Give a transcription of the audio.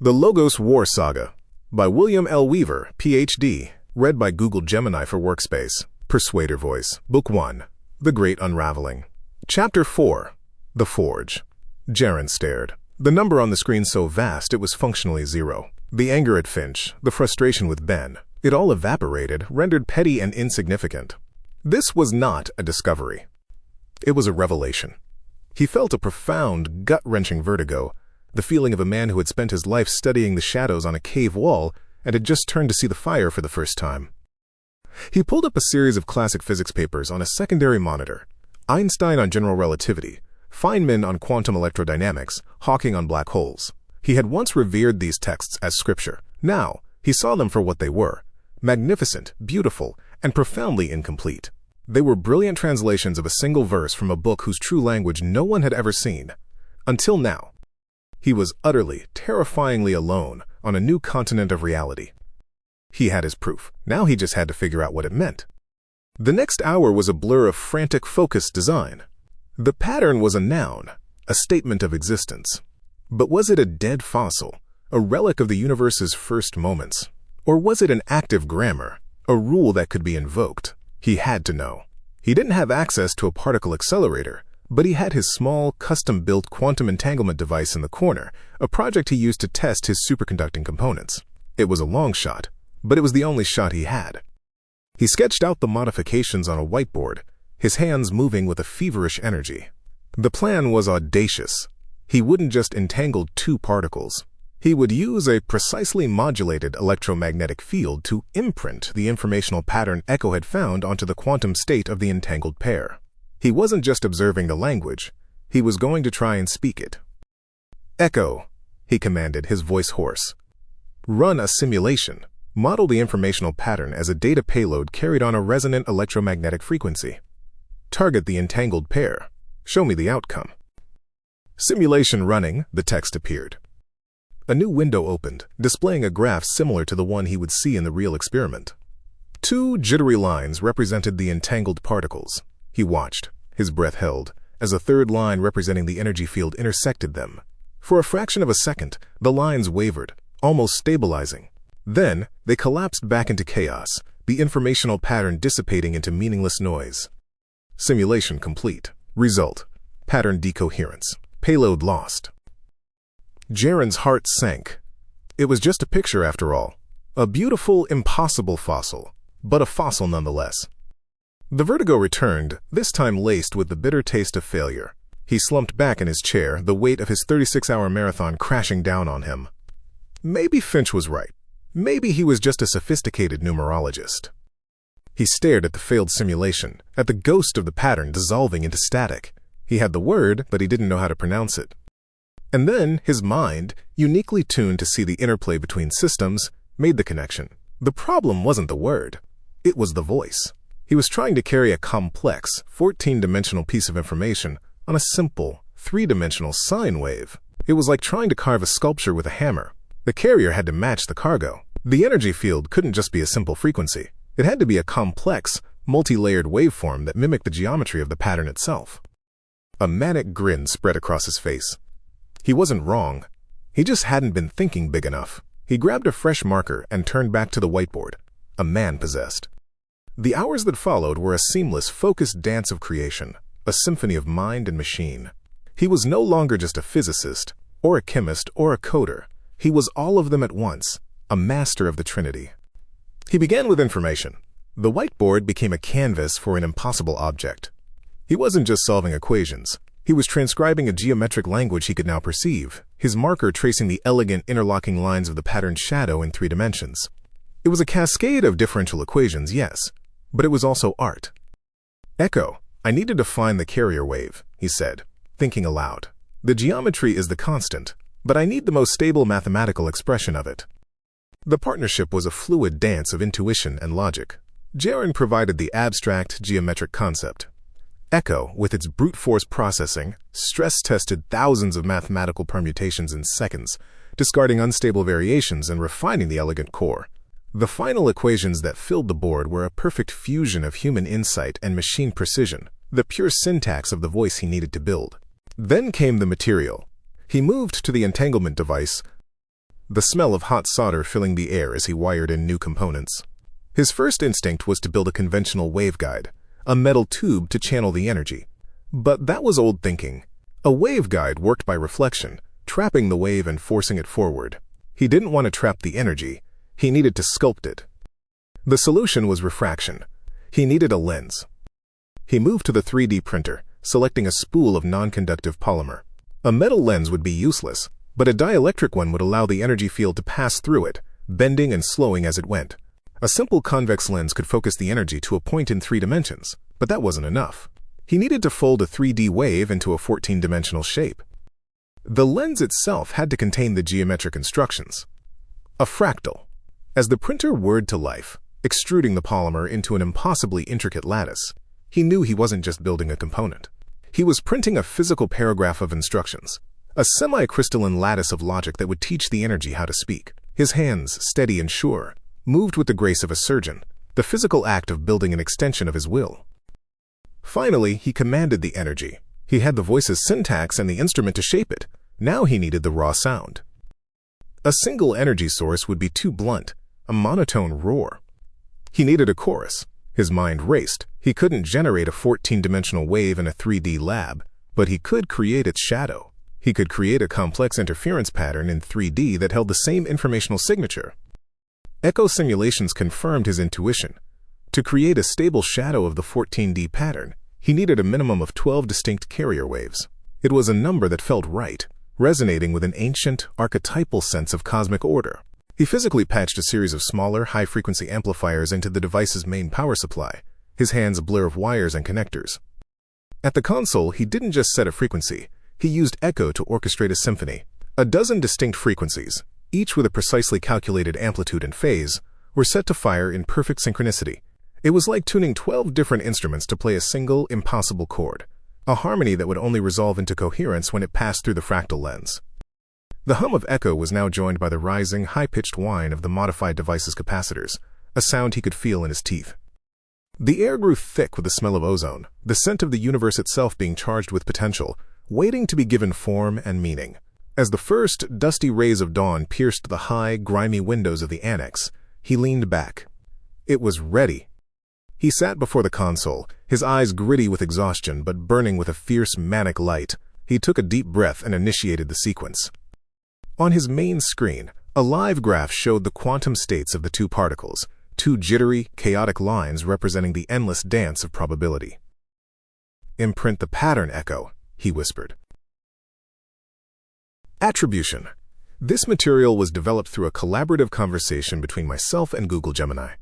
The Logos War Saga by William L. Weaver, Ph.D., read by Google Gemini for Workspace. Persuader Voice. Book 1. The Great Unraveling. Chapter 4. The Forge. Jaren stared. The number on the screen so vast it was functionally 0. The anger at Finch, the frustration with Ben, it all evaporated, rendered petty and insignificant. This was not a discovery. It was a revelation. He felt a profound, gut-wrenching vertigo, the feeling of a man who had spent his life studying the shadows on a cave wall and had just turned to see the fire for the first time. He pulled up a series of classic physics papers on a secondary monitor. Einstein on general relativity, Feynman on quantum electrodynamics, Hawking on black holes. He had once revered these texts as scripture. Now, he saw them for what they were: magnificent, beautiful, and profoundly incomplete. They were brilliant translations of a single verse from a book whose true language no one had ever seen. Until now. He was utterly, terrifyingly alone on a new continent of reality. He had his proof. Now he just had to figure out what it meant. The next hour was a blur of frantic, focused design. The pattern was a noun, a statement of existence. But was it a dead fossil, a relic of the universe's first moments? Or was it an active grammar, a rule that could be invoked? He had to know. He didn't have access to a particle accelerator, but he had his small, custom-built quantum entanglement device in the corner, a project he used to test his superconducting components. It was a long shot, but it was the only shot he had. He sketched out the modifications on a whiteboard, his hands moving with a feverish energy. The plan was audacious. He wouldn't just entangle two particles. He would use a precisely modulated electromagnetic field to imprint the informational pattern Echo had found onto the quantum state of the entangled pair. He wasn't just observing the language, he was going to try and speak it. "Echo," he commanded, his voice hoarse. "Run a simulation. Model the informational pattern as a data payload carried on a resonant electromagnetic frequency. Target the entangled pair. Show me the outcome." Simulation running, the text appeared. A new window opened, displaying a graph similar to the one he would see in the real experiment. Two jittery lines represented the entangled particles. He watched, his breath held, as a third line representing the energy field intersected them. For a fraction of a second, the lines wavered, almost stabilizing. Then, they collapsed back into chaos, the informational pattern dissipating into meaningless noise. Simulation complete. Result: pattern decoherence. Payload lost. Jaren's heart sank. It was just a picture after all. A beautiful, impossible fossil, but a fossil nonetheless. The vertigo returned, this time laced with the bitter taste of failure. He slumped back in his chair, the weight of his 36-hour marathon crashing down on him. Maybe Finch was right. Maybe he was just a sophisticated numerologist. He stared at the failed simulation, at the ghost of the pattern dissolving into static. He had the word, but he didn't know how to pronounce it. And then, his mind, uniquely tuned to see the interplay between systems, made the connection. The problem wasn't the word. It was the voice. He was trying to carry a complex, 14-dimensional piece of information on a simple, 3-dimensional sine wave. It was like trying to carve a sculpture with a hammer. The carrier had to match the cargo. The energy field couldn't just be a simple frequency. It had to be a complex, multi-layered waveform that mimicked the geometry of the pattern itself. A manic grin spread across his face. He wasn't wrong. He just hadn't been thinking big enough. He grabbed a fresh marker and turned back to the whiteboard. A man possessed. The hours that followed were a seamless, focused dance of creation, a symphony of mind and machine. He was no longer just a physicist, or a chemist, or a coder. He was all of them at once, a master of the Trinity. He began with information. The whiteboard became a canvas for an impossible object. He wasn't just solving equations. He was transcribing a geometric language he could now perceive, his marker tracing the elegant interlocking lines of the pattern's shadow in 3 dimensions. It was a cascade of differential equations, yes, but it was also art. "Echo, I need to define the carrier wave," he said, thinking aloud. "The geometry is the constant, but I need the most stable mathematical expression of it." The partnership was a fluid dance of intuition and logic. Jaren provided the abstract geometric concept. Echo, with its brute force processing, stress-tested thousands of mathematical permutations in seconds, discarding unstable variations and refining the elegant core. The final equations that filled the board were a perfect fusion of human insight and machine precision, the pure syntax of the voice he needed to build. Then came the material. He moved to the entanglement device, the smell of hot solder filling the air as he wired in new components. His first instinct was to build a conventional waveguide, a metal tube to channel the energy. But that was old thinking. A waveguide worked by reflection, trapping the wave and forcing it forward. He didn't want to trap the energy. He needed to sculpt it. The solution was refraction. He needed a lens. He moved to the 3D printer, selecting a spool of non-conductive polymer. A metal lens would be useless, but a dielectric one would allow the energy field to pass through it, bending and slowing as it went. A simple convex lens could focus the energy to a point in 3 dimensions, but that wasn't enough. He needed to fold a 3D wave into a 14-dimensional shape. The lens itself had to contain the geometric instructions. A fractal. As the printer whirred to life, extruding the polymer into an impossibly intricate lattice, he knew he wasn't just building a component. He was printing a physical paragraph of instructions, a semi-crystalline lattice of logic that would teach the energy how to speak. His hands, steady and sure, moved with the grace of a surgeon, the physical act of building an extension of his will. Finally, he commanded the energy. He had the voice's syntax and the instrument to shape it. Now he needed the raw sound. A single energy source would be too blunt, a monotone roar. He needed a chorus. His mind raced. He couldn't generate a 14-dimensional wave in a 3D lab, but he could create its shadow. He could create a complex interference pattern in 3D that held the same informational signature. Echo simulations confirmed his intuition. To create a stable shadow of the 14D pattern, he needed a minimum of 12 distinct carrier waves. It was a number that felt right, resonating with an ancient, archetypal sense of cosmic order. He physically patched a series of smaller, high-frequency amplifiers into the device's main power supply, his hands a blur of wires and connectors. At the console, he didn't just set a frequency. He used echo to orchestrate a symphony. A dozen distinct frequencies, each with a precisely calculated amplitude and phase, were set to fire in perfect synchronicity. It was like tuning 12 different instruments to play a single, impossible chord, a harmony that would only resolve into coherence when it passed through the fractal lens. The hum of echo was now joined by the rising, high-pitched whine of the modified device's capacitors, a sound he could feel in his teeth. The air grew thick with the smell of ozone, the scent of the universe itself being charged with potential, waiting to be given form and meaning. As the first, dusty rays of dawn pierced the high, grimy windows of the annex, he leaned back. It was ready. He sat before the console, his eyes gritty with exhaustion but burning with a fierce, manic light. He took a deep breath and initiated the sequence. On his main screen, a live graph showed the quantum states of the two particles, two jittery, chaotic lines representing the endless dance of probability. "Imprint the pattern, Echo," he whispered. Attribution. This material was developed through a collaborative conversation between myself and Google Gemini.